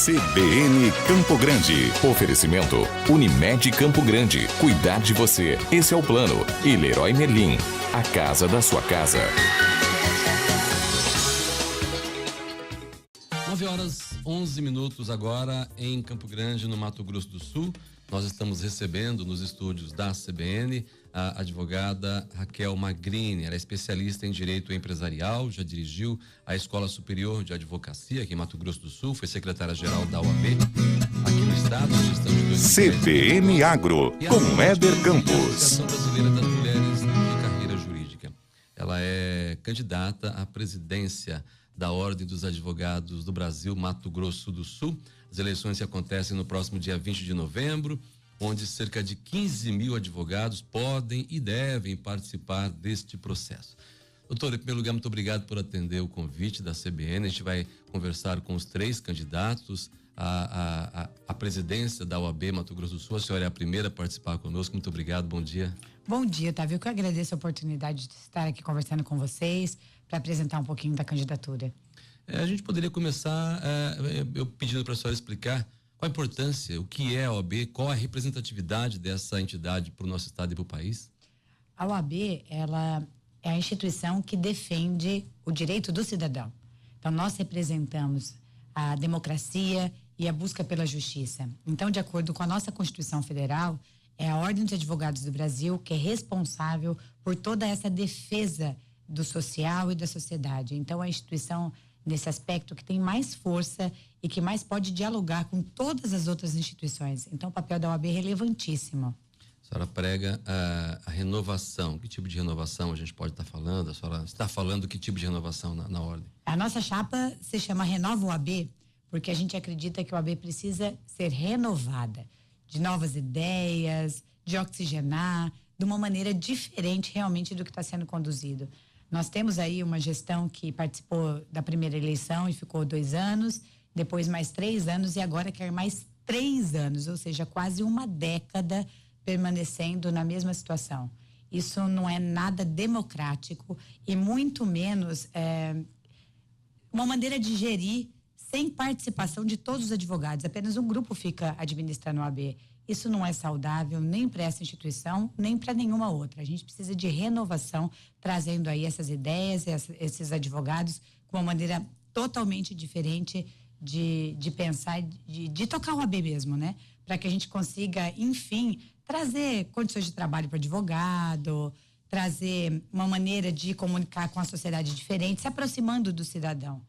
CBN Campo Grande. Oferecimento Unimed Campo Grande. Cuidar de você. Esse é o plano. E Leroy Merlin. A casa da sua casa. 9h11 agora em Campo Grande, no Mato Grosso do Sul. Nós estamos recebendo nos estúdios da CBN a advogada Raquel Magrini. Ela é especialista em direito empresarial, já dirigiu a Escola Superior de Advocacia aqui em Mato Grosso do Sul, foi secretária-geral da OAB aqui no estado, na gestão de 2010. CBN Agro, com Éder Campos. Associação Brasileira das Mulheres de Carreira Jurídica. Ela é candidata à presidência da Ordem dos Advogados do Brasil, Mato Grosso do Sul. As eleições que acontecem no próximo dia 20 de novembro, onde cerca de 15 mil advogados podem e devem participar deste processo. Doutor, em primeiro lugar, muito obrigado por atender o convite da CBN. A gente vai conversar com os 3 candidatos à presidência da OAB Mato Grosso do Sul. A senhora é a primeira a participar conosco. Muito obrigado, bom dia. Bom dia, Otávio. Eu que agradeço a oportunidade de estar aqui conversando com vocês para apresentar um pouquinho da candidatura. A gente poderia começar eu pedindo para a senhora explicar qual a importância, o que é a OAB, qual a representatividade dessa entidade para o nosso estado e para o país? A OAB, ela é a instituição que defende o direito do cidadão. Então, nós representamos a democracia e a busca pela justiça. Então, de acordo com a nossa Constituição Federal, é a Ordem dos Advogados do Brasil que é responsável por toda essa defesa do social e da sociedade. Então, a instituição, nesse aspecto, que tem mais força e que mais pode dialogar com todas as outras instituições. Então, o papel da OAB é relevantíssimo. A senhora prega a renovação. Que tipo de renovação a gente pode estar falando? A senhora está falando que tipo de renovação na ordem? A nossa chapa se chama Renova OAB, porque a gente acredita que a OAB precisa ser renovada, de novas ideias, de oxigenar, de uma maneira diferente realmente do que está sendo conduzido. Nós temos aí uma gestão que participou da primeira eleição e ficou 2 anos, depois mais 3 anos e agora quer mais 3 anos, ou seja, quase uma década permanecendo na mesma situação. Isso não é nada democrático e muito menos uma maneira de gerir sem participação de todos os advogados. Apenas um grupo fica administrando a OAB. Isso não é saudável nem para essa instituição, nem para nenhuma outra. A gente precisa de renovação, trazendo aí essas ideias, esses advogados com uma maneira totalmente diferente de pensar, de tocar o OAB mesmo, né? Para que a gente consiga, enfim, trazer condições de trabalho para o advogado, trazer uma maneira de comunicar com a sociedade diferente, se aproximando do cidadão.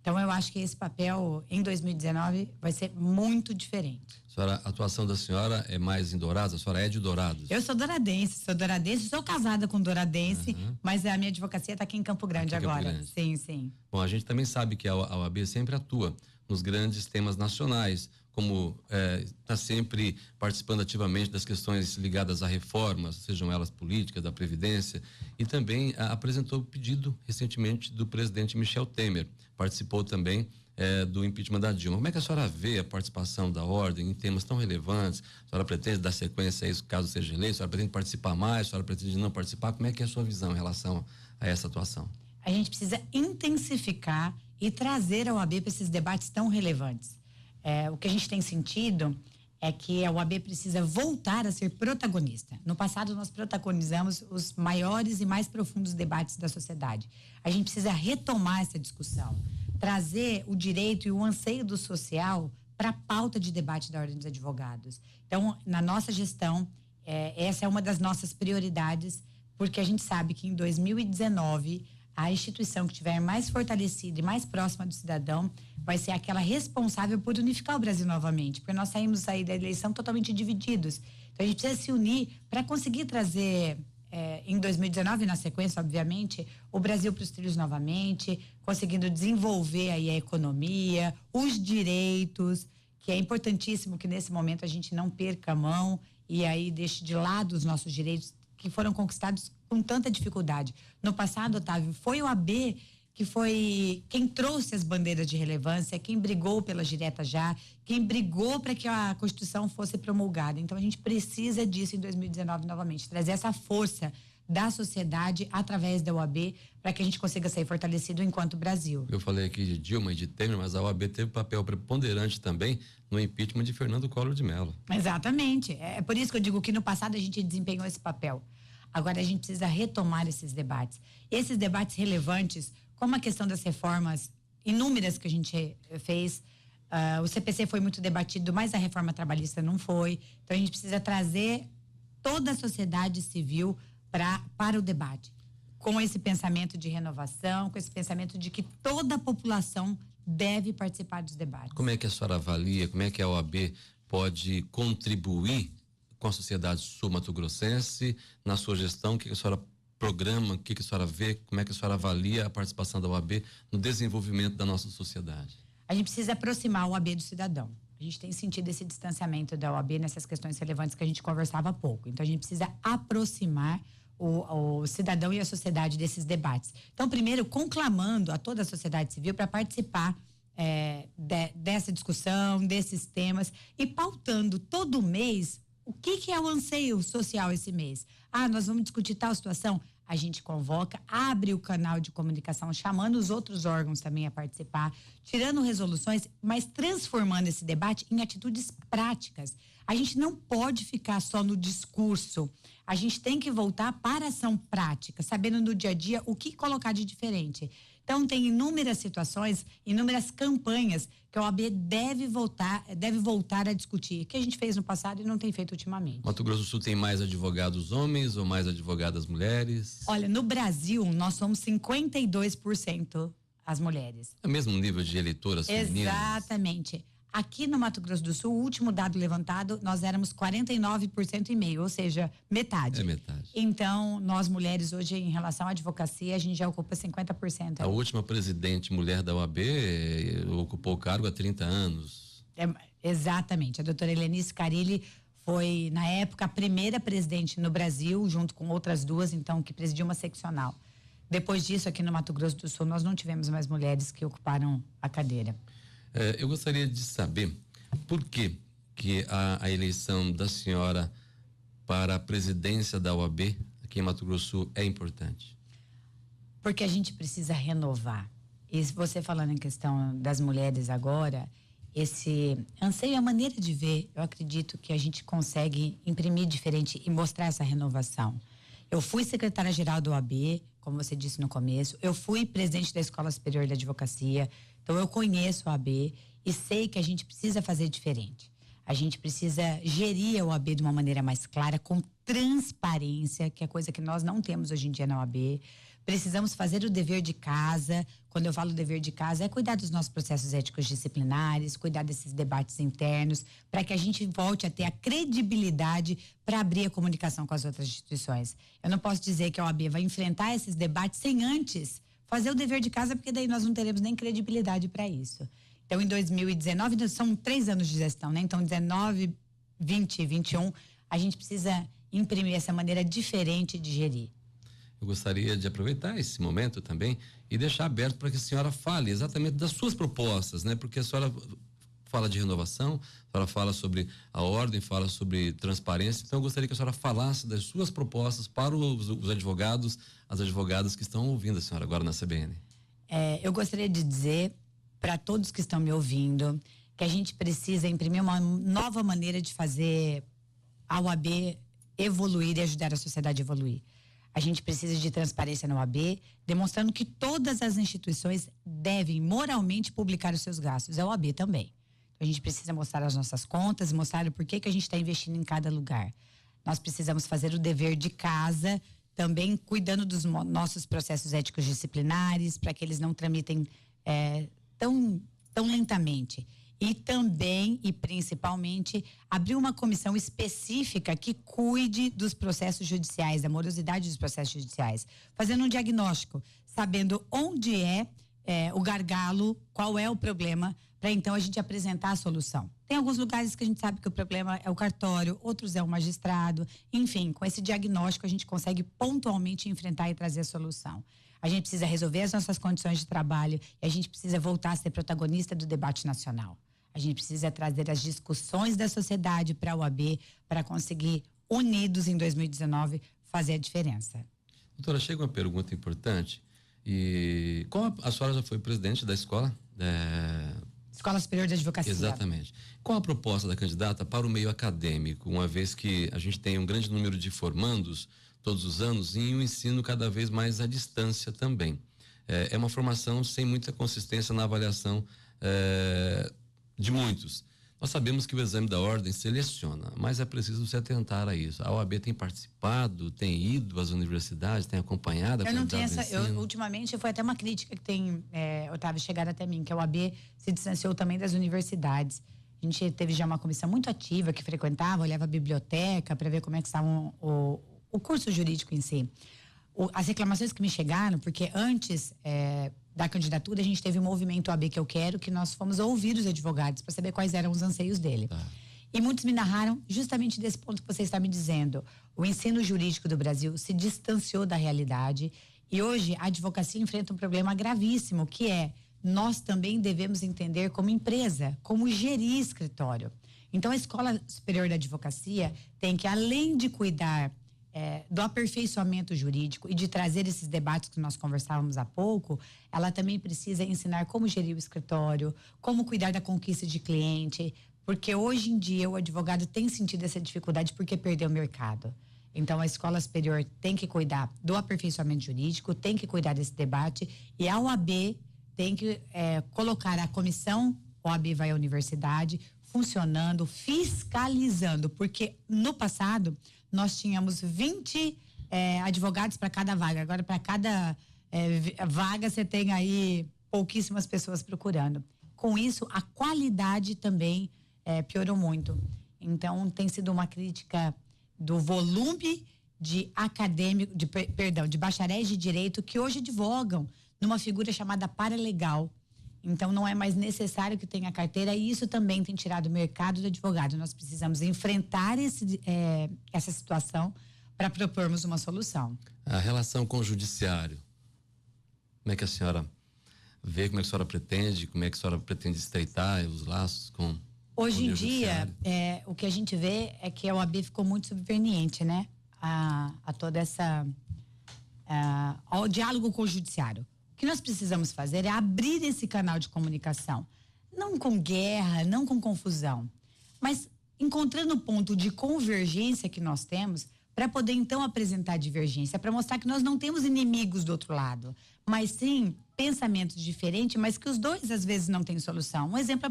Então, eu acho que esse papel, em 2019, vai ser muito diferente. A atuação da senhora é mais em Dourados? A senhora é de Dourados? Eu sou douradense, sou casada com douradense, mas a minha advocacia está aqui em Campo Grande agora. Campo Grande. Sim. Bom, a gente também sabe que a OAB sempre atua nos grandes temas nacionais, como está sempre participando ativamente das questões ligadas a reformas, sejam elas políticas, da Previdência, e também apresentou o pedido recentemente do presidente Michel Temer. Participou também do impeachment da Dilma. Como é que a senhora vê a participação da ordem em temas tão relevantes? A senhora pretende dar sequência a isso caso seja eleito? A senhora pretende participar mais? A senhora pretende não participar? Como é que é a sua visão em relação a essa atuação? A gente precisa intensificar e trazer a OAB para esses debates tão relevantes. O que a gente tem sentido é que a OAB precisa voltar a ser protagonista. No passado, nós protagonizamos os maiores e mais profundos debates da sociedade. A gente precisa retomar essa discussão, trazer o direito e o anseio do social para a pauta de debate da Ordem dos Advogados. Então, na nossa gestão, essa é uma das nossas prioridades, porque a gente sabe que em 2019, a instituição que estiver mais fortalecida e mais próxima do cidadão vai ser aquela responsável por unificar o Brasil novamente, porque nós saímos aí da eleição totalmente divididos. Então, a gente precisa se unir para conseguir trazer, em 2019, na sequência, obviamente, o Brasil para os trilhos novamente, conseguindo desenvolver aí a economia, os direitos, que é importantíssimo que nesse momento a gente não perca a mão e aí deixe de lado os nossos direitos que foram conquistados com tanta dificuldade. No passado, Otávio, foi o AB que foi quem trouxe as bandeiras de relevância, quem brigou pela direta já, quem brigou para que a Constituição fosse promulgada. Então, a gente precisa disso em 2019 novamente, trazer essa força da sociedade através da OAB para que a gente consiga sair fortalecido enquanto Brasil. Eu falei aqui de Dilma e de Temer, mas a OAB teve papel preponderante também no impeachment de Fernando Collor de Mello. Exatamente. É por isso que eu digo que no passado a gente desempenhou esse papel. Agora a gente precisa retomar esses debates. Esses debates relevantes, como a questão das reformas inúmeras que a gente fez. O CPC foi muito debatido, mas a reforma trabalhista não foi. Então a gente precisa trazer toda a sociedade civil para o debate, com esse pensamento de renovação, com esse pensamento de que toda a população deve participar dos debates. Como é que a senhora avalia, como é que a OAB pode contribuir com a sociedade sul-mato-grossense na sua gestão? O que a senhora programa, o que a senhora vê, como é que a senhora avalia a participação da OAB no desenvolvimento da nossa sociedade? A gente precisa aproximar a OAB do cidadão. A gente tem sentido esse distanciamento da OAB nessas questões relevantes que a gente conversava há pouco. Então, a gente precisa aproximar o cidadão e a sociedade desses debates. Então, primeiro, conclamando a toda a sociedade civil para participar dessa discussão, desses temas, e pautando todo mês o que é o anseio social esse mês. Nós vamos discutir tal situação. A gente convoca, abre o canal de comunicação, chamando os outros órgãos também a participar, tirando resoluções, mas transformando esse debate em atitudes práticas. A gente não pode ficar só no discurso. A gente tem que voltar para a ação prática, sabendo no dia a dia o que colocar de diferente. Então, tem inúmeras situações, inúmeras campanhas que a OAB deve voltar a discutir, que a gente fez no passado e não tem feito ultimamente. Mato Grosso do Sul tem mais advogados homens ou mais advogadas mulheres? Olha, no Brasil, nós somos 52% as mulheres. É o mesmo nível de eleitoras femininas? Exatamente. Aqui no Mato Grosso do Sul, o último dado levantado, nós éramos 49,5%, ou seja, metade. É metade. Então, nós mulheres hoje, em relação à advocacia, a gente já ocupa 50%. A última presidente mulher da OAB ocupou o cargo há 30 anos. Exatamente. A doutora Helenice Carilli foi, na época, a primeira presidente no Brasil, junto com outras duas, então, que presidiu uma seccional. Depois disso, aqui no Mato Grosso do Sul, nós não tivemos mais mulheres que ocuparam a cadeira. Eu gostaria de saber por que a eleição da senhora para a presidência da OAB aqui em Mato Grosso do Sul é importante. Porque a gente precisa renovar. E você falando em questão das mulheres agora, esse anseio, a maneira de ver, eu acredito que a gente consegue imprimir diferente e mostrar essa renovação. Eu fui secretária-geral do OAB, como você disse no começo, eu fui presidente da Escola Superior de Advocacia, então eu conheço a OAB e sei que a gente precisa fazer diferente. A gente precisa gerir a OAB de uma maneira mais clara, com transparência, que é coisa que nós não temos hoje em dia na OAB. Precisamos fazer o dever de casa. Quando eu falo dever de casa, é cuidar dos nossos processos éticos disciplinares, cuidar desses debates internos, para que a gente volte a ter a credibilidade para abrir a comunicação com as outras instituições. Eu não posso dizer que a OAB vai enfrentar esses debates sem antes fazer o dever de casa, porque daí nós não teremos nem credibilidade para isso. Então, em 2019, são 3 anos de gestão, né? Então, 19, 20 e 21, a gente precisa imprimir essa maneira diferente de gerir. Eu gostaria de aproveitar esse momento também e deixar aberto para que a senhora fale exatamente das suas propostas, né? Porque a senhora fala de renovação, a senhora fala sobre a ordem, fala sobre transparência, então eu gostaria que a senhora falasse das suas propostas para os advogados, as advogadas que estão ouvindo a senhora agora na CBN. Eu gostaria de dizer para todos que estão me ouvindo que a gente precisa imprimir uma nova maneira de fazer a OAB evoluir e ajudar a sociedade a evoluir. A gente precisa de transparência na OAB, demonstrando que todas as instituições devem moralmente publicar os seus gastos. A OAB também. Então, a gente precisa mostrar as nossas contas, mostrar o porquê que a gente está investindo em cada lugar. Nós precisamos fazer o dever de casa, também cuidando dos nossos processos éticos disciplinares, para que eles não tramitem tão lentamente. E também, e principalmente, abrir uma comissão específica que cuide dos processos judiciais, da morosidade dos processos judiciais, fazendo um diagnóstico, sabendo onde é o gargalo, qual é o problema, para então a gente apresentar a solução. Tem alguns lugares que a gente sabe que o problema é o cartório, outros é o magistrado, enfim, com esse diagnóstico a gente consegue pontualmente enfrentar e trazer a solução. A gente precisa resolver as nossas condições de trabalho e a gente precisa voltar a ser protagonista do debate nacional. A gente precisa trazer as discussões da sociedade para a OAB para conseguir, unidos em 2019, fazer a diferença. Doutora, chega uma pergunta importante. E como a senhora já foi presidente da escola? Escola Superior de Advocacia. Exatamente. Qual a proposta da candidata para o meio acadêmico, uma vez que a gente tem um grande número de formandos todos os anos e um ensino cada vez mais à distância também? É uma formação sem muita consistência na avaliação de muitos. Nós sabemos que o exame da ordem seleciona, mas é preciso se atentar a isso. A OAB tem participado, tem ido às universidades, tem acompanhado a qualidade do ensino? Ultimamente foi até uma crítica que tem, Otávio, chegado até mim, que a OAB se distanciou também das universidades. A gente teve já uma comissão muito ativa que frequentava, olhava a biblioteca para ver como é que estava o curso jurídico em si. As reclamações que me chegaram, porque antes da candidatura a gente teve um movimento OAB que eu quero, que nós fomos ouvir os advogados para saber quais eram os anseios dele. E muitos me narraram justamente desse ponto que você está me dizendo. O ensino jurídico do Brasil se distanciou da realidade e hoje a advocacia enfrenta um problema gravíssimo, que nós também devemos entender como empresa, como gerir escritório. Então a Escola Superior da Advocacia tem que, além de cuidar do aperfeiçoamento jurídico e de trazer esses debates que nós conversávamos há pouco, ela também precisa ensinar como gerir o escritório, como cuidar da conquista de cliente, porque hoje em dia o advogado tem sentido essa dificuldade porque perdeu o mercado. Então a Escola Superior tem que cuidar do aperfeiçoamento jurídico, tem que cuidar desse debate e a OAB tem que colocar a comissão OAB vai à universidade funcionando, fiscalizando, porque no passado nós tínhamos 20 advogados para cada vaga. Agora, para cada vaga, você tem aí pouquíssimas pessoas procurando. Com isso, a qualidade também piorou muito. Então, tem sido uma crítica do volume de acadêmico, de bacharéis de direito que hoje advogam numa figura chamada paralegal. Então, não é mais necessário que tenha carteira e isso também tem tirado o mercado do advogado. Nós precisamos enfrentar essa situação para propormos uma solução. A relação com o judiciário, como é que a senhora vê, como é que a senhora pretende, como é que a senhora pretende estreitar os laços com hoje em dia, o que a gente vê é que a OAB ficou muito subserviente, né? A toda essa... ao diálogo com o judiciário. O que nós precisamos fazer é abrir esse canal de comunicação, não com guerra, não com confusão, mas encontrando o ponto de convergência que nós temos para poder então apresentar divergência, para mostrar que nós não temos inimigos do outro lado, mas sim pensamentos diferentes, mas que os dois às vezes não têm solução. Um exemplo é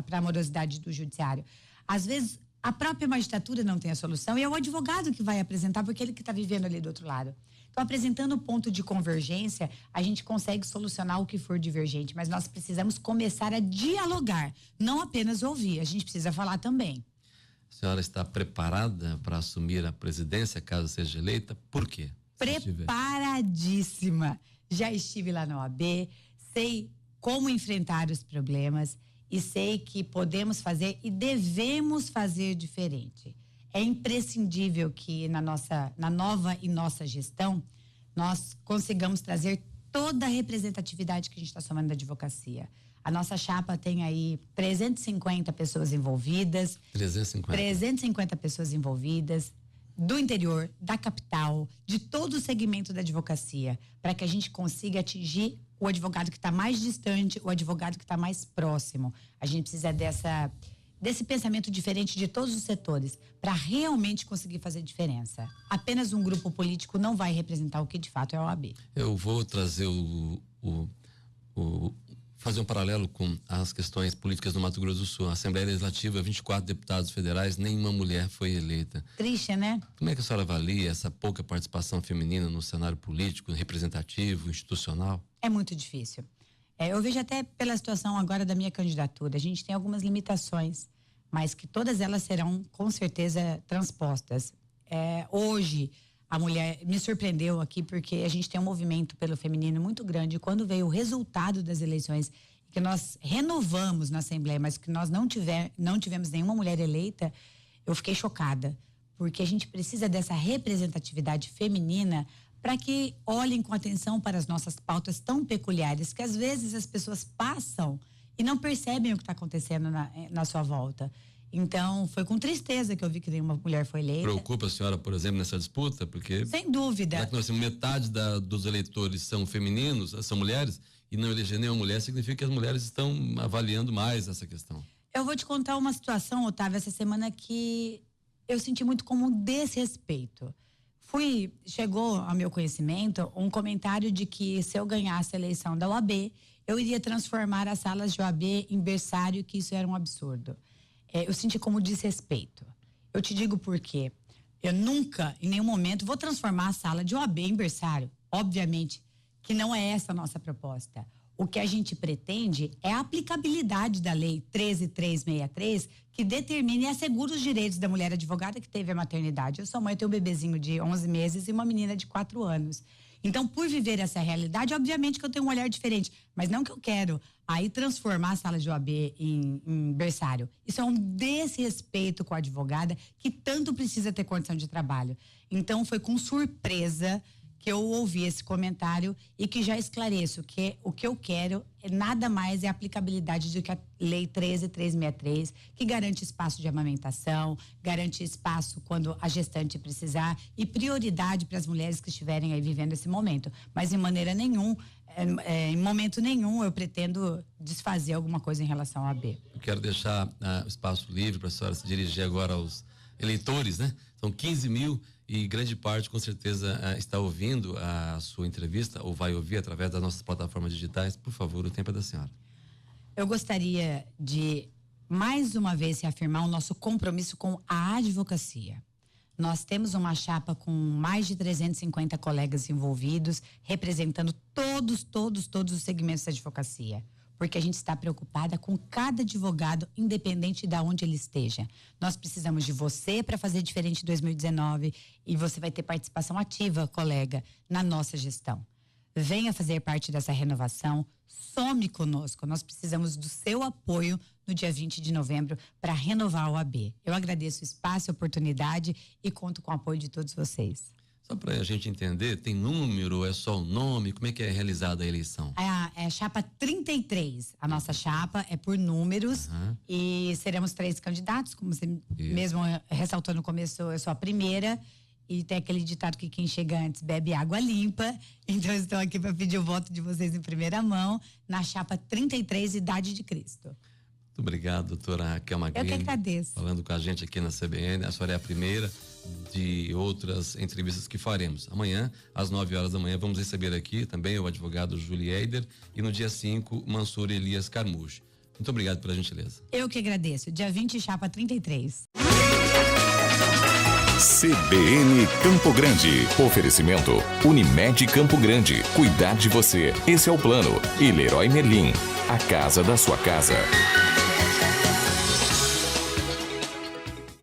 para a morosidade do judiciário. Às vezes a própria magistratura não tem a solução e é o advogado que vai apresentar porque ele que está vivendo ali do outro lado. Então, apresentando o ponto de convergência, a gente consegue solucionar o que for divergente, mas nós precisamos começar a dialogar, não apenas ouvir, a gente precisa falar também. A senhora está preparada para assumir a presidência, caso seja eleita? Por quê? Preparadíssima. Já estive lá na OAB, sei como enfrentar os problemas e sei que podemos fazer e devemos fazer diferente. É imprescindível que na nova e nossa gestão nós consigamos trazer toda a representatividade que a gente está somando da advocacia. A nossa chapa tem aí 350 pessoas envolvidas. 350 pessoas envolvidas do interior, da capital, de todo o segmento da advocacia, para que a gente consiga atingir o advogado que está mais distante, o advogado que está mais próximo. A gente precisa desse pensamento diferente de todos os setores para realmente conseguir fazer diferença. Apenas um grupo político não vai representar o que de fato é a OAB. Eu vou trazer fazer um paralelo com as questões políticas do Mato Grosso do Sul. A Assembleia Legislativa, 24 deputados federais, nenhuma mulher foi eleita. Triste, né? Como é que a senhora avalia essa pouca participação feminina no cenário político, representativo, institucional? É muito difícil. Eu vejo até pela situação agora da minha candidatura, a gente tem algumas limitações, mas que todas elas serão com certeza transpostas. Hoje, a mulher me surpreendeu aqui porque a gente tem um movimento pelo feminino muito grande. Quando veio o resultado das eleições, que nós renovamos na Assembleia, mas que nós não tivemos nenhuma mulher eleita, eu fiquei chocada, porque a gente precisa dessa representatividade feminina para que olhem com atenção para as nossas pautas tão peculiares, que às vezes as pessoas passam e não percebem o que está acontecendo na sua volta. Então, foi com tristeza que eu vi que nenhuma mulher foi eleita. Preocupa a senhora, por exemplo, nessa disputa? Porque... Sem dúvida. Já que nós temos metade dos eleitores são femininos, são mulheres, e não eleger nenhuma mulher, significa que as mulheres estão avaliando mais essa questão. Eu vou te contar uma situação, Otávio, essa semana que eu senti muito como um desrespeito. Chegou ao meu conhecimento um comentário de que se eu ganhasse a eleição da OAB, eu iria transformar as salas de OAB em berçário, que isso era um absurdo. Eu senti como desrespeito. Eu te digo por quê. Eu nunca, em nenhum momento, vou transformar a sala de OAB em berçário. Obviamente que não é essa a nossa proposta. O que a gente pretende é a aplicabilidade da Lei 13.363, que determina e assegura os direitos da mulher advogada que teve a maternidade. Eu sou mãe, eu tenho um bebezinho de 11 meses e uma menina de 4 anos. Então, por viver essa realidade, obviamente que eu tenho um olhar diferente, mas não que eu quero aí transformar a sala de OAB em berçário. Isso é um desrespeito com a advogada que tanto precisa ter condição de trabalho. Então, foi com surpresa que eu ouvi esse comentário e que já esclareço que o que eu quero nada mais é a aplicabilidade do que a Lei 13.363, que garante espaço de amamentação, garante espaço quando a gestante precisar e prioridade para as mulheres que estiverem aí vivendo esse momento. Mas em em momento nenhum eu pretendo desfazer alguma coisa em relação à AB. Eu quero deixar o espaço livre para a senhora se dirigir agora aos eleitores, né? São 15 mil e grande parte com certeza está ouvindo a sua entrevista ou vai ouvir através das nossas plataformas digitais. Por favor, o tempo é da senhora. Eu gostaria de mais uma vez reafirmar o nosso compromisso com a advocacia. Nós temos uma chapa com mais de 350 colegas envolvidos, representando todos os segmentos da advocacia. Porque a gente está preocupada com cada advogado, independente de onde ele esteja. Nós precisamos de você para fazer diferente em 2019 e você vai ter participação ativa, colega, na nossa gestão. Venha fazer parte dessa renovação, some conosco. Nós precisamos do seu apoio no dia 20 de novembro para renovar a OAB. Eu agradeço o espaço, a oportunidade e conto com o apoio de todos vocês. Só para a gente entender, tem número, é só o nome? Como é que é realizada a eleição? É chapa 33. A nossa chapa é por números e seremos 3 candidatos, como você mesmo ressaltou no começo, eu sou a primeira. E tem aquele ditado que quem chega antes bebe água limpa. Então, eu estou aqui para pedir o voto de vocês em primeira mão, na chapa 33, Idade de Cristo. Muito obrigado, doutora Raquel Magrini. Eu que agradeço. Falando com a gente aqui na CBN. A senhora é a primeira de outras entrevistas que faremos. Amanhã, às 9 horas da manhã, vamos receber aqui também o advogado Júlio Eider e no dia 5, Mansur Elias Carmujo. Muito obrigado pela gentileza. Eu que agradeço. Dia 20, chapa 33. CBN Campo Grande. Oferecimento Unimed Campo Grande. Cuidar de você. Esse é o plano. E Leroy Merlin. A casa da sua casa.